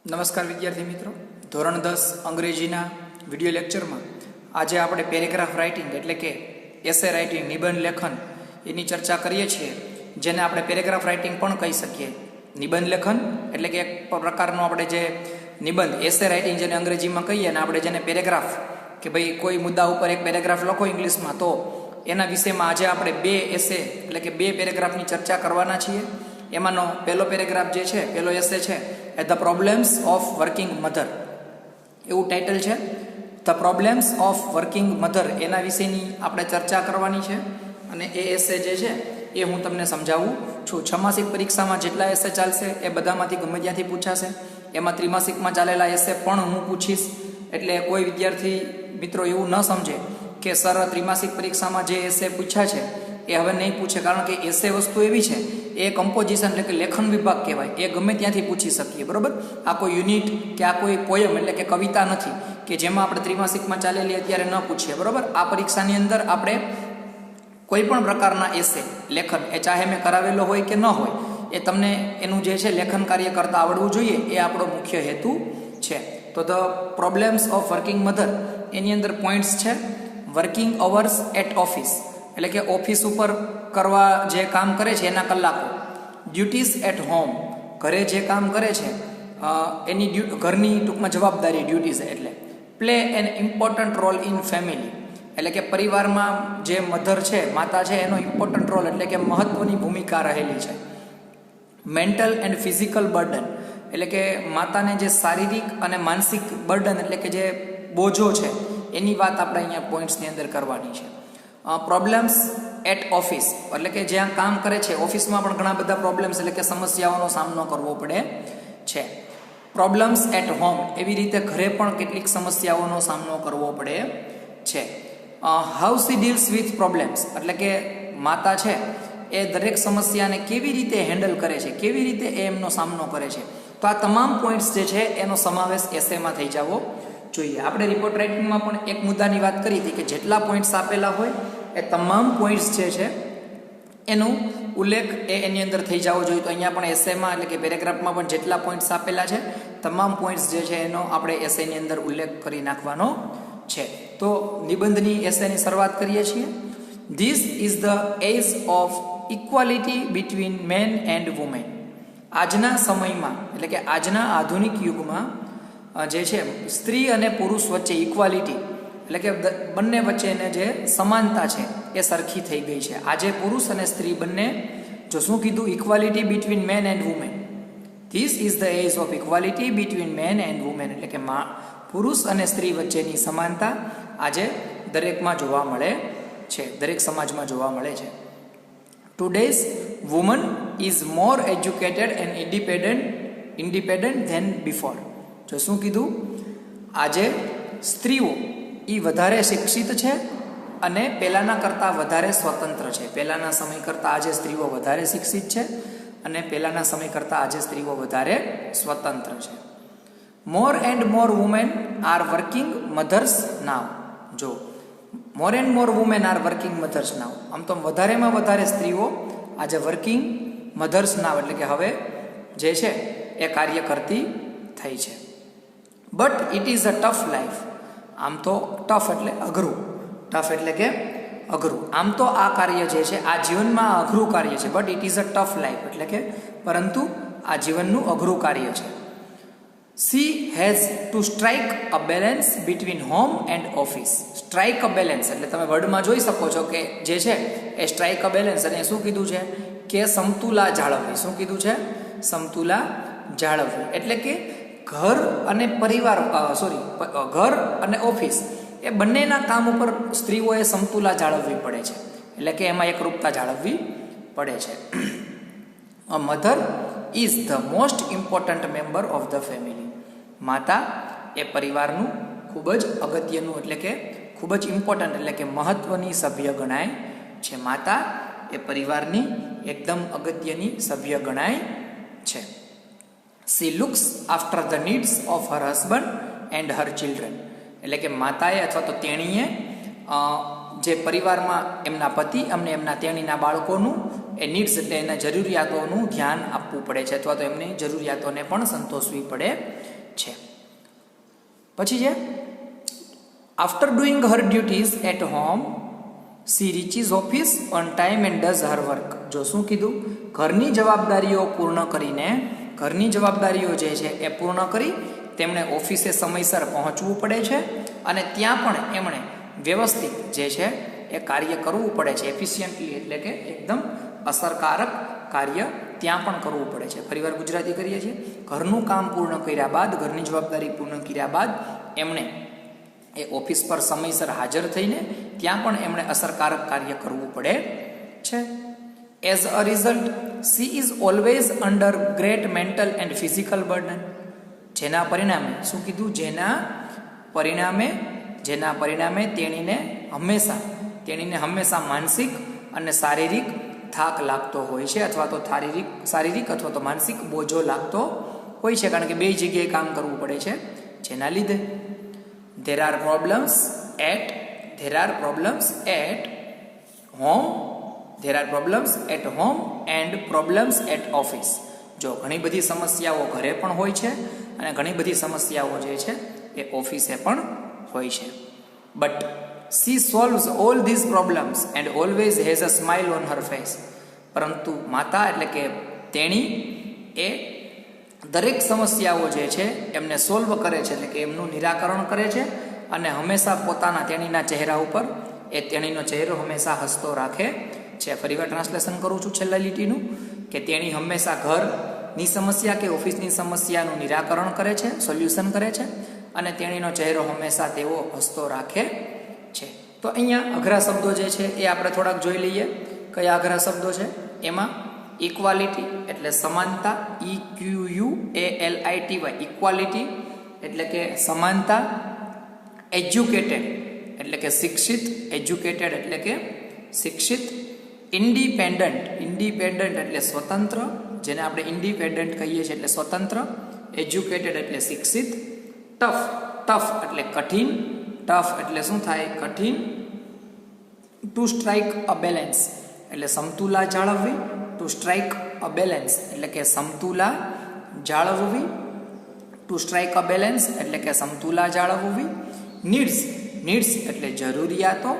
નમસ્કાર વિદ્યાર્થી મિત્રો, ધોરણ 10 અંગ્રેજીના વિડિયો લેક્ચરમાં આજે આપણે પેરેગ્રાફ રાઇટિંગ એટલે કે એસે રાઇટિંગ, નિબંધ લેખન એની ચર્ચા કરીએ છીએ, જેને આપણે પેરેગ્રાફ રાઇટિંગ પણ કહી શકીએ. નિબંધ લેખન એટલે કે એક પ્રકારનો આપણે જે નિબંધ એસે રાઇટિંગ જેને અંગ્રેજીમાં કહીએ, અને આપણે જેને પેરેગ્રાફ કે ભાઈ કોઈ મુદ્દા ઉપર એક પેરેગ્રાફ લખો ઇંગ્લિશમાં, તો એના વિષયમાં આજે આપણે બે એસે એટલે કે બે પેરેગ્રાફની ચર્ચા કરવાના છીએ. એમાંનો પહેલો પેરેગ્રાફ જે છે, પહેલો એસે છે એ the problems of working mother, એવું ટાઇટલ છે. The problems of working mother એના વિશેની આપણે ચર્ચા કરવાની છે. અને એ એસે જે છે એ હું તમને સમજાવું છું. છમાસિક પરીક્ષામાં જેટલા એસે ચાલશે એ બધામાંથી ગમે ત્યાંથી પૂછાશે. એમાં ત્રિમાસિકમાં ચાલેલા એસે પણ હું પૂછીશ. એટલે કોઈ વિદ્યાર્થી મિત્રો એવું ન સમજે કે સર ત્રિમાસિક પરીક્ષામાં જે એસે પૂછ્યા છે એ હવે નહીં પૂછે, કારણ કે એસે વસ્તુ એવી છે, એ કમ્પોઝિશન એટલે કે લેખન વિભાગ કહેવાય, એ ગમે ત્યાંથી પૂછી શકીએ. બરાબર, આ કોઈ યુનિટ કે આ કોઈ પોયમ એટલે કે કવિતા નથી કે જેમાં આપણે ત્રિમાસિકમાં ચાલેલી અત્યારે ન પૂછીએ. બરાબર, આ પરીક્ષાની અંદર આપણે કોઈ પણ પ્રકારના એસે લેખન, એ ચાહે મેં કરાવેલો હોય કે ન હોય, એ તમને એનું જે છે લેખન કાર્ય કરતા આવડવું જોઈએ, એ આપણો મુખ્ય હેતુ છે. તો the problems of working mother એની અંદર પોઈન્ટ્સ છે. વર્કિંગ અવર્સ એટ ઓફિસ એટલે કે ઓફિસ ઉપર કરવા જે કામ કરે છે એના કલાકો. ડ્યુટીઝ એટ હોમ ઘરે જે કામ કરે છે એની ઘરની ટૂંકમાં જવાબદારી ડ્યુટીઝ. એટલે play an important role in family એટલે કે પરિવારમાં જે મધર છે, માતા છે, એનો ઇમ્પોર્ટન્ટ રોલ એટલે કે મહત્વની ભૂમિકા રહેલી છે. મેન્ટલ એન્ડ ફિઝિકલ બર્ડન એટલે કે માતાને જે શારીરિક અને માનસિક બર્ડન એટલે કે જે બોજો છે એની વાત આપણે અહીંયા પોઈન્ટ્સની અંદર કરવાની છે. પ્રોબ્લેમ્સ એટ ઓફિસ એટલે કે જ્યાં કામ કરે છે ઓફિસમાં પણ ઘણા બધા પ્રોબ્લેમ્સ એટલે કે સમસ્યાઓનો સામનો કરવો પડે છે. પ્રોબ્લેમ્સ એટ હોમ એવી રીતે ઘરે પણ કેટલીક સમસ્યાઓનો સામનો કરવો પડે છે. How C deals with problems એટલે કે માતા છે એ દરેક સમસ્યાને કેવી રીતે હેન્ડલ કરે છે, કેવી રીતે એ એમનો સામનો કરે છે. તો આ તમામ પોઈન્ટ્સ જે છે એનો સમાવેશ એસેમાં થઈ જવો જોઈએ. આપણે રિપોર્ટ રાઇટિંગમાં પણ એક મુદ્દાની વાત કરી હતી કે જેટલા પોઈન્ટ્સ આપેલા હોય એ તમામ પોઈન્ટ્સ જે છે એનો ઉલ્લેખ એની અંદર થઈ જવો જોઈએ. તો અહીંયા પણ એસેમાં એટલે કે પેરેગ્રાફમાં પણ જેટલા પોઈન્ટ્સ આપેલા છે તમામ પોઈન્ટ્સ જે છે એનો આપણે એસેની અંદર ઉલ્લેખ કરી નાખવાનો છે. તો નિબંધની એસેની શરૂઆત કરીએ છીએ. This is the age of equality between men and women. આજના સમયમાં એટલે કે આજના આધુનિક યુગમાં જે છે સ્ત્રી અને પુરુષ વચ્ચે ઇક્વાલિટી એટલે કે બંને વચ્ચેને જે સમાનતા છે એ સરખી થઈ ગઈ છે. આજે પુરુષ અને સ્ત્રી બંને, જો શું કીધું, equality between men and women. This is the age of equality between men and women એટલે કે પુરુષ અને સ્ત્રી વચ્ચેની સમાનતા આજે દરેકમાં જોવા મળે છે, દરેક સમાજમાં જોવા મળે છે. Today's woman is more educated and independent than before. જો શું કીધું, આજે સ્ત્રીઓ એ વધારે શિક્ષિત છે અને પહેલાંના કરતાં વધારે સ્વતંત્ર છે. પહેલાંના સમય કરતાં આજે સ્ત્રીઓ વધારે શિક્ષિત છે અને પહેલાંના સમય કરતાં આજે સ્ત્રીઓ વધારે સ્વતંત્ર છે. More and more women are working mothers now. જો more and more women are working mothers now, આમ તો વધારેમાં વધારે સ્ત્રીઓ આજે વર્કિંગ મધર્સ નાવ એટલે કે હવે જે છે એ કાર્ય કરતી થઈ છે. But it is a tough life. આમ તો ટફ એટલે અઘરું, ટફ એટલે કે અઘરું. આમ તો આ કાર્ય જે છે આ જીવનમાં અઘરું કાર્ય છે. But it is a tough life એટલે કે પરંતુ આ જીવનનું અઘરું કાર્ય છે. She has to strike a balance between home and office. Strike a balance એટલે તમે વર્ડમાં જોઈ શકો છો કે જે છે એ સ્ટ્રાઇક અ બેલેન્સ, અને શું કીધું છે કે સમતુલા જાળવવી. શું કીધું છે? સમતુલા જાળવવી એટલે કે ઘર અને પરિવાર ઘર અને ઓફિસ એ બંનેના કામ ઉપર સ્ત્રીઓએ સમતુલા જાળવવી પડે છે. એટલે કે એમાં એકરૂપતા જાળવવી પડે છે. A mother is the most important member of the family. માતા એ પરિવારનું ખૂબ જ અગત્યનું એટલે કે ખૂબ જ ઇમ્પોર્ટન્ટ એટલે કે મહત્વની સભ્ય ગણાય છે. માતા એ પરિવારની એકદમ અગત્યની સભ્ય ગણાય છે. She looks after the needs of her husband and her children. એટલે કે માતાએ અથવા તો તેણીએ જે પરિવારમાં એમના પતિ અને એમના તેણીના બાળકોનું એ નીડ્સ એટલે એના જરૂરિયાતોનું ધ્યાન આપવું આપવું પડે છે અથવા તો એમની જરૂરિયાતોને પણ સંતોષવી પડે છે. પછી છે after doing her duties at home she reaches office on time and does her work. જો શું કીધું, ઘરની જવાબદારીઓ પૂર્ણ કરીને, ઘરની જવાબદારીઓ જે છે એ પૂર્ણ કરી તેમણે ઓફિસે સમયસર પહોંચવું પડે છે અને ત્યાં પણ એમણે વ્યવસ્થિત જે છે એ કાર્ય કરવું પડે છે. એફિશિયન્ટલી એટલે કે એકદમ અસરકારક કાર્ય ત્યાં પણ કરવું પડે છે. ફરીવાર ગુજરાતી કરીએ છીએ. ઘરનું કામ પૂર્ણ કર્યા બાદ, ઘરની જવાબદારી પૂર્ણ કર્યા બાદ એમણે એ ઓફિસ પર સમયસર હાજર થઈને ત્યાં પણ એમણે અસરકારક કાર્ય કરવું પડે છે. As a result she is always under great mental and physical burden. જેના પરિણામે શું કીધું, જેના પરિણામે તેણીને હંમેશા માનસિક અને શારીરિક થાક લાગતો હોય છે અથવા તો શારીરિક અથવા તો માનસિક બોજો લાગતો હોય છે, કારણ કે બે જગ્યાએ કામ કરવું પડે છે. જેના લીધે there are problems at home and problems at office. જો ઘણી બધી સમસ્યાઓ ઘરે પણ હોય છે અને ઘણી બધી સમસ્યાઓ જે છે એ ઓફિસે પણ હોય છે. But she solves all these problems and always has a smile on her face. પરંતુ માતા એટલે કે તેણી એ દરેક સમસ્યાઓ જે છે એમને સોલ્વ કરે છે, એટલે કે એમનું નિરાકરણ કરે છે અને હંમેશા તેણીના ચહેરા ઉપર તેણીનો ચહેરો હંમેશા હસતો રાખે છે. ફરીવાર ટ્રાન્સલેશન કરું છું છેલ્લા લીટીનું, કે તેણી હંમેશા ઘરની સમસ્યા કે ઓફિસની સમસ્યાનું નિરાકરણ કરે છે, સોલ્યુશન કરે છે અને તેણીનો ચહેરો હંમેશા તેઓ હસતો રાખે છે. તો અહીંયા અઘરા શબ્દો જે છે એ આપણે થોડાક જોઈ લઈએ. કયા અઘરા શબ્દો છે એમાં? ઇક્વાલિટી એટલે સમાનતા, EQUALITY, ઇક્વાલિટી એટલે કે સમાનતા. એજ્યુકેટેડ એટલે કે શિક્ષિત, એજ્યુકેટેડ એટલે કે શિક્ષિત. ઇન્ડિપેન્ડન્ટ એટલે સ્વતંત્ર, જેને આપણે ઇન્ડિપેન્ડન્ટ કહીએ છીએ એટલે સ્વતંત્ર. એજ્યુકેટેડ એટલે શિક્ષિત. ટફ એટલે કઠિન, ટફ એટલે શું થાય? કઠિન. ટુ સ્ટ્રાઇક અ બેલેન્સ એટલે સમતુલા જાળવવી. ટુ સ્ટ્રાઇક અ બેલેન્સ એટલે કે સમતુલા જાળવવી. ટુ સ્ટ્રાઇક અ બેલેન્સ એટલે કે સમતુલા જાળવવી. નીડ્સ એટલે જરૂરિયાતો,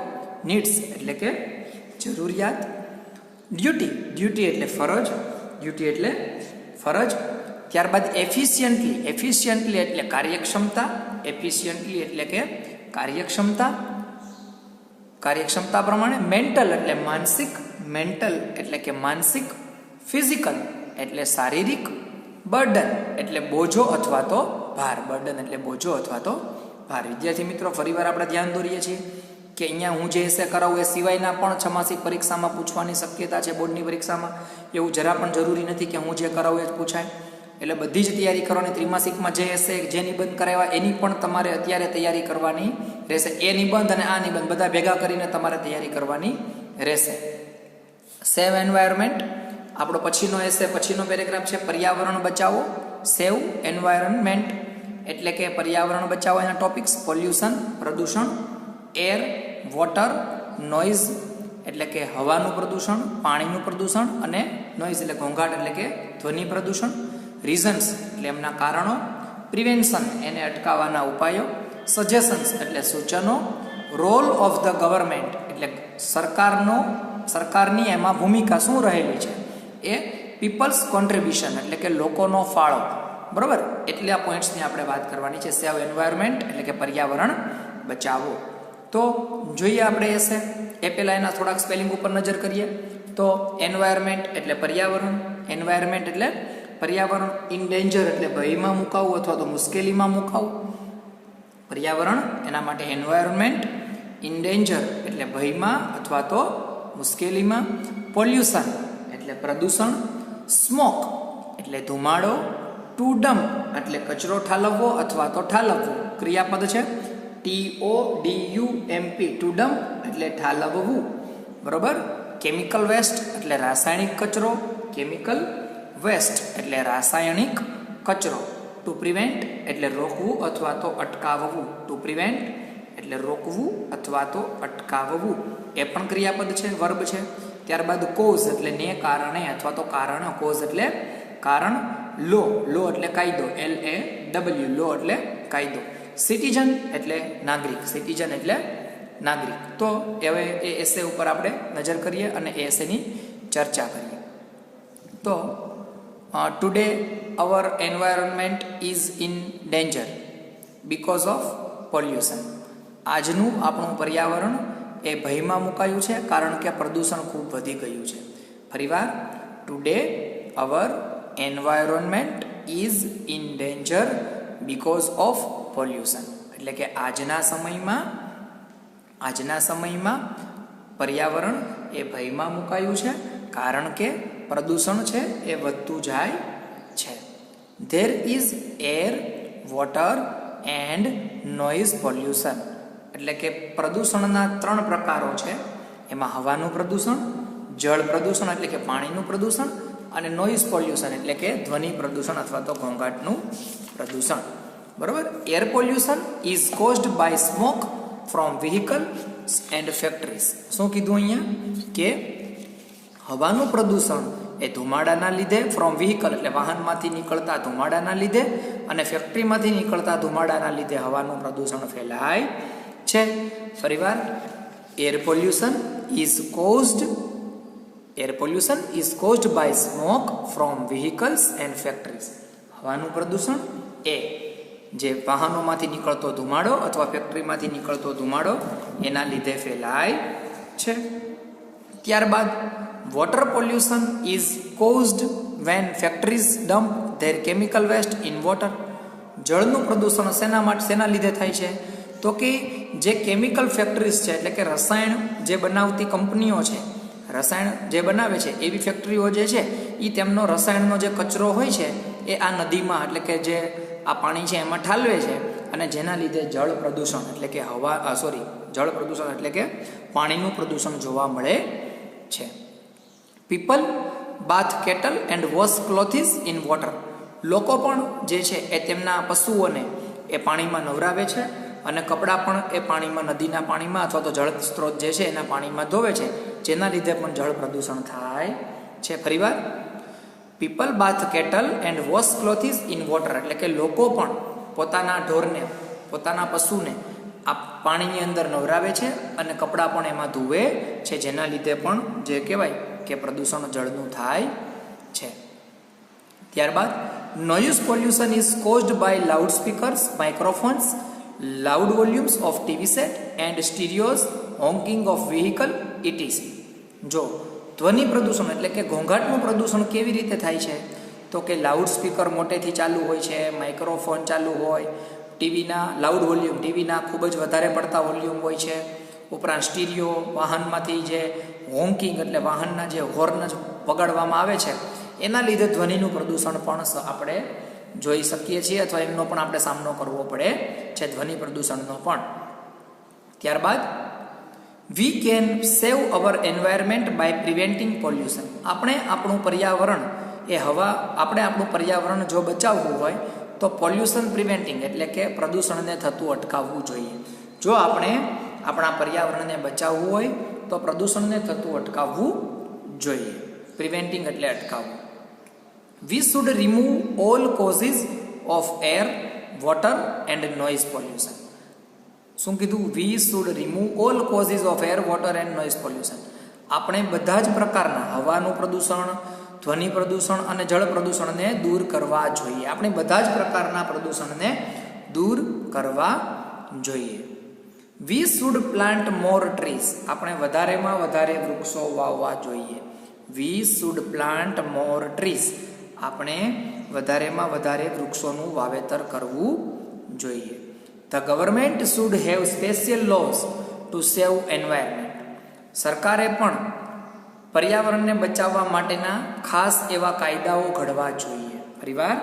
નીડ્સ એટલે કે જરૂરિયાત. ડ્યુટી એટલે ફરજ. ત્યારબાદ એફિશિયન્ટલી એટલે કાર્યક્ષમતા. કાર્યક્ષમતા પ્રમાણે. મેન્ટલ એટલે માનસિક. ફિઝિકલ એટલે શારીરિક. બર્ડન એટલે બોજો અથવા તો ભાર. વિદ્યાર્થી મિત્રો, ફરીવાર આપણે ધ્યાન દોરીએ છીએ કે અહીંયા હું જે એસે કરાવું એ સિવાયના પણ છમાસિક પરીક્ષામાં પૂછવાની શક્યતા છે. બોર્ડની પરીક્ષામાં એવું જરા પણ જરૂરી નથી કે હું જે કરાવું એ જ પૂછાય. એટલે બધી જ તૈયારી કરવાની. ત્રિમાસિકમાં જે એસે, જે નિબંધ કરાવ્યા એની પણ તમારે અત્યારે તૈયારી કરવાની રહેશે. એ નિબંધ અને આ નિબંધ બધા ભેગા કરીને તમારે તૈયારી કરવાની રહેશે. સેવ એન્વાયરમેન્ટ આપણો પછીનો એસે, પછીનો પેરેગ્રાફ છે. પર્યાવરણ બચાવો. સેવ એન્વાયરમેન્ટ એટલે કે પર્યાવરણ બચાવો. એના ટોપિક્સ: પોલ્યુશન પ્રદૂષણ, એર, વોટર, નોઇઝ એટલે કે હવાનું પ્રદૂષણ, પાણીનું પ્રદૂષણ અને નોઇઝ એટલે ઘોંઘાટ એટલે કે ધ્વનિ પ્રદૂષણ. રીઝન્સ એટલે એમના કારણો. પ્રિવેન્શન એને અટકાવવાના ઉપાયો. સજેશન્સ એટલે સૂચનો. રોલ ઓફ ધ ગવર્મેન્ટ એટલે સરકારની એમાં ભૂમિકા શું રહેલી છે એ. પીપલ્સ કોન્ટ્રીબ્યુશન એટલે કે લોકોનો ફાળો. બરાબર, એટલે આ પોઈન્ટ્સની આપણે વાત કરવાની છે. સેવ એન્વાયરમેન્ટ એટલે કે પર્યાવરણ બચાવો. તો જોઈએ આપણે એસે. એ પહેલાં એના થોડાક સ્પેલિંગ ઉપર નજર કરીએ તો એન્વાયરમેન્ટ એટલે પર્યાવરણ. એન્વાયરમેન્ટ એટલે પર્યાવરણ. ઇન ડેન્જર એટલે ભયમાં મુકાવું અથવા તો મુશ્કેલીમાં મુકાવું. પર્યાવરણ એના માટે એન્વાયરમેન્ટ. ઇન ડેન્જર એટલે ભયમાં અથવા તો મુશ્કેલીમાં. પોલ્યુશન એટલે પ્રદૂષણ. સ્મોક એટલે ધુમાડો. ટુ ડમ્પ એટલે કચરો ઠાલવવો અથવા તો ઠાલવવું. ક્રિયાપદ છે. TODUMP ટુ ડમ્પ એટલે ઠાલવવું. બરોબર. કેમિકલ વેસ્ટ એટલે રાસાયણિક કચરો. કેમિકલ વેસ્ટ એટલે રાસાયણિક કચરો. ટુ પ્રિવેન્ટ એટલે રોકવું અથવા તો અટકાવવું. ટુ પ્રિવેન્ટ એટલે રોકવું અથવા તો અટકાવવું. એ પણ ક્રિયાપદ છે, વર્બ છે. ત્યારબાદ કોઝ એટલે ને કારણે અથવા તો કારણ. કોઝ એટલે કારણ લો એટલે કાયદો, LAW, લો એટલે કાયદો. સિટીઝન એટલે નાગરિક, સિટીઝન એટલે નાગરિક. તો હવે એ એસે ઉપર આપણે નજર કરીએ અને એ એસેની ચર્ચા કરીએ. તો today our environment is in danger because of pollution. આજનું આપણું પર્યાવરણ એ ભયમાં મુકાયું છે કારણ કે પ્રદૂષણ ખૂબ વધી ગયું છે. ફરીવાર, today our environment is in danger because of pollution. એટલે કે આજના સમયમાં પર્યાવરણ એ ભયમાં મુકાયું છે કારણ કે પ્રદૂષણ છે એ વધતું જાય છે. There is air, water and noise pollution. એટલે કે પ્રદૂષણના 3 પ્રકારો છે. એમાં હવાનું પ્રદૂષણ, જળ પ્રદૂષણ એટલે કે પાણીનું પ્રદૂષણ, અને નોઇઝ પોલ્યુશન એટલે કે ધ્વનિ પ્રદૂષણ અથવા તો ઘોંઘાટનું પ્રદૂષણ. બરાબર. Air pollution is caused by smoke from vehicles and factories. શું કીધું અહીંયા કે હવાનું પ્રદૂષણ એ ધુમાડાના લીધે, ફ્રોમ વ્હીકલ એટલે વાહનમાંથી નીકળતા ધુમાડાના લીધે અને ફેક્ટરીમાંથી નીકળતા ધુમાડાના લીધે હવાનું પ્રદૂષણ ફેલાય છે. ફરીવાર, air pollution is caused by smoke from vehicles and factories. હવાનું પ્રદૂષણ એ જે વાહનોમાંથી નીકળતો ધુમાડો અથવા ફેક્ટરીમાંથી નીકળતો ધુમાડો એના લીધે ફેલાય છે. ત્યારબાદ water pollution is caused when factories dump their chemical waste in water. જળનું પ્રદૂષણ શેના લીધે થાય છે? તો કે જે કેમિકલ ફેક્ટરીઝ છે એટલે કે રસાયણ જે બનાવતી કંપનીઓ છે, રસાયણ જે બનાવે છે એવી ફેક્ટરીઓ જે છે એ તેમનો રસાયણનો જે કચરો હોય છે એ આ નદીમાં એટલે કે જે આ પાણી છે એમાં ઠાલવે છે અને જેના લીધે જળ પ્રદૂષણ એટલે કે જળ પ્રદૂષણ એટલે કે પાણીનું પ્રદૂષણ જોવા મળે છે. People bathe cattle and wash clothes in water. લોકો પણ જે છે એ તેમના પશુઓને એ પાણીમાં નવરાવે છે અને કપડાં પણ એ પાણીમાં, નદીના પાણીમાં અથવા તો જળ સ્ત્રોત જે છે એના પાણીમાં ધોવે છે, જેના લીધે પણ જળ પ્રદૂષણ થાય છે. ફરીવાર, people bathe cattle and wash clothes in water એટલે કે લોકો પણ પોતાના ઢોરને, પોતાના પશુને આ પાણીની અંદર નવરાવે છે અને કપડાં પણ એમાં ધોવે છે, જેના લીધે પણ જે કહેવાય કે પ્રદૂષણ જળનું થાય છે. ત્યારબાદ noise pollution is caused by loud speakers, microphones, loud volumes of TV set and stereos, honking of vehicle ETC. જો ધ્વનિ પ્રદૂષણ એટલે કે ઘોંઘાટનું પ્રદૂષણ કેવી રીતે થાય છે? તો કે લાઉડ સ્પીકર મોટેથી ચાલુ હોય છે, માઇક્રોફોન ચાલુ હોય, ટીવીના લાઉડ વોલ્યુમ, ટીવીના ખૂબ જ વધારે પડતા વોલ્યુમ હોય છે, ઉપરાંત સ્ટીરિયો, વાહનમાંથી જે હોન્કિંગ એટલે વાહનના જે હોર્ન વગાડવામાં આવે છે એના લીધે ધ્વનિનું પ્રદૂષણ પણ આપણે જોઈ શકીએ છીએ અથવા એમનો પણ આપણે સામનો કરવો પડે છે, ધ્વનિ પ્રદૂષણનો પણ. ત્યારબાદ we can save our environment by preventing pollution. આપણે આપણું પર્યાવરણ જો બચાવવું હોય તો પોલ્યુશન પ્રિવેન્ટિંગ એટલે કે પ્રદૂષણને થતું અટકાવવું જોઈએ. જો આપણે આપણા પર્યાવરણને બચાવવું હોય તો પ્રદૂષણને થતું અટકાવવું જોઈએ. પ્રિવેન્ટિંગ એટલે અટકાવવું. We should remove all causes of air, water and noise pollution. શું કીધું? We should remove all causes of air, water and noise pollution. આપણે બધા જ પ્રકારના હવાનું પ્રદૂષણ, ધ્વનિ પ્રદૂષણ અને જળ પ્રદૂષણને દૂર કરવા જોઈએ. આપણે બધા જ પ્રકારના પ્રદૂષણને દૂર કરવા જોઈએ. We should plant more trees. આપણે વધારેમાં વધારે વૃક્ષો વાવવા જોઈએ. We should plant more trees. આપણે વધારેમાં વધારે વૃક્ષોનું વાવેતર કરવું જોઈએ. The government should have special lose to save environment. સરકારે પણ પર્યાવરણને બચાવવા માટેના ખાસ એવા કાયદાઓ ઘડવા જોઈએ. ફરીવાર,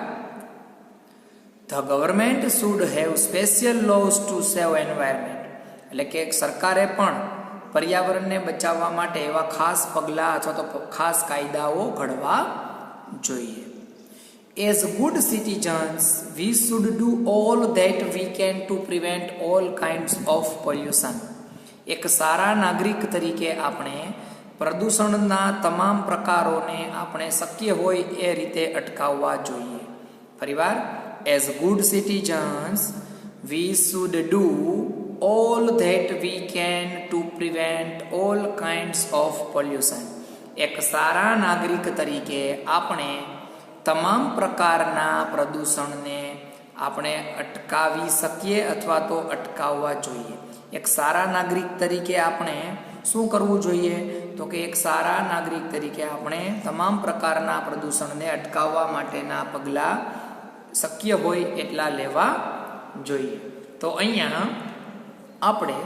the government should have special lose to save environment એટલે કે સરકારે પણ પર્યાવરણને બચાવવા માટે એવા ખાસ પગલાં અથવા તો ખાસ કાયદાઓ ઘડવા જોઈએ. As good citizens we should do all that we can two prevent all kinds of pollution. એક સારા નાગરિક તરીકે આપણે પ્રદૂષણના તમામ પ્રકારોને આપણે શક્ય હોય એ રીતે અટકાવવા જોઈએ. ફરીવાર, as good citizens we should do all that we can to prevent all kinds of pollution. એક સારા નાગરિક તરીકે આપણે તમામ પ્રકારના પ્રદૂષણને આપણે અટકાવી શકીએ અથવા તો અટકાવવા જોઈએ. એક સારા નાગરિક તરીકે આપણે શું કરવું જોઈએ? તો કે એક સારા નાગરિક તરીકે આપણે તમામ પ્રકારના પ્રદૂષણને અટકાવવા માટેના પગલાં શક્ય હોય એટલા લેવા જોઈએ. તો અહીંયા આપણે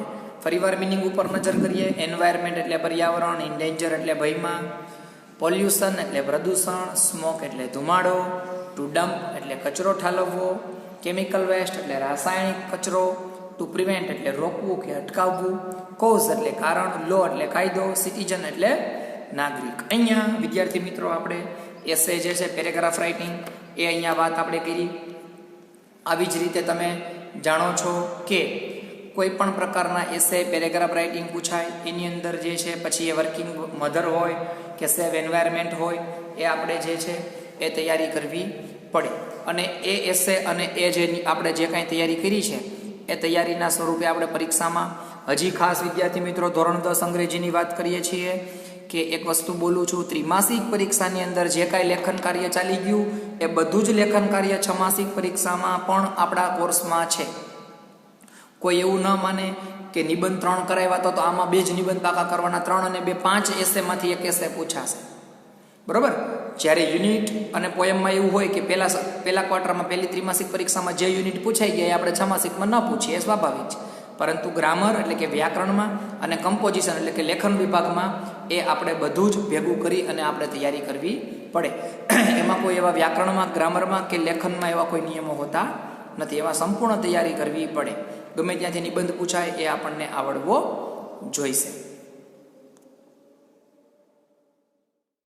ફરીવાર મિનિંગ ઉપર નજર કરીએ. એન્વાયરમેન્ટ એટલે પર્યાવરણ, ઇન્ડેન્જર એટલે ભયમાં, પોલ્યુશન એટલે પ્રદૂષણ, સ્મોક એટલે ધુમાડો, ટુ ડમ્પ એટલે કચરો ઠાલવવો, કેમિકલ વેસ્ટ એટલે રાસાયણિક કચરો, ટુ પ્રિવેન્ટ એટલે રોકવું કે અટકાવવું, કોઝ એટલે કારણ, લો એટલે કાયદો, સિટીઝન એટલે નાગરિક. અહીંયા વિદ્યાર્થી મિત્રો આપણે એસે જે છે પેરેગ્રાફ રાઇટિંગ એ અહીંયા વાત આપણે કરી. આવી જ રીતે તમે જાણો છો કે કોઈ પણ પ્રકારના એસે પેરેગ્રાફ રાઇટિંગ પૂછાય એની અંદર જે છે પછી એ વર્કિંગ મધર હોય કે સેવ એન્વાયરમેન્ટ હોય એ આપણે જે છે એ તૈયારી કરવી પડે. અને એ એસે અને એ જે આપણે જે કાંઈ તૈયારી કરી છે એ તૈયારીના સ્વરૂપે આપણે પરીક્ષામાં હજી ખાસ વિદ્યાર્થી મિત્રો ધોરણ 10 અંગ્રેજીની વાત કરીએ છીએ કે એક વસ્તુ બોલું છું, ત્રિમાસિક પરીક્ષાની અંદર જે કાંઈ લેખન કાર્ય ચાલી ગયું એ બધું જ લેખન કાર્ય છમાસિક પરીક્ષામાં પણ આપણા કોર્સમાં છે. કોઈ એવું ન માને કે નિબંધ 3 કરાવ્યા તો આમાં 2 જ નિબંધ પાકા કરવાના, 3 અને 2 5 એસેમાંથી એક એસે પૂછાશે. બરોબર? જ્યારે યુનિટ અને પોયમમાં એવું હોય કે પહેલા ક્વાર્ટરમાં પહેલી ત્રિમાસિક પરીક્ષામાં જે યુનિટ પૂછાઈ ગયા એ આપણે છમાસિકમાં ન પૂછીએ, એ સ્વાભાવિક છે. પરંતુ ગ્રામર એટલે કે વ્યાકરણમાં અને કમ્પોઝિશન એટલે કે લેખન વિભાગમાં એ આપણે બધું જ ભેગું કરી અને આપણે તૈયારી કરવી પડે. એમાં કોઈ એવા વ્યાકરણમાં, ગ્રામરમાં કે લેખનમાં એવા કોઈ નિયમો હોતા નથી. એમાં સંપૂર્ણ તૈયારી કરવી પડે. ગમે ત્યાંથી નિબંધ પૂછાય એ આપણને આવડવો જોઈશે.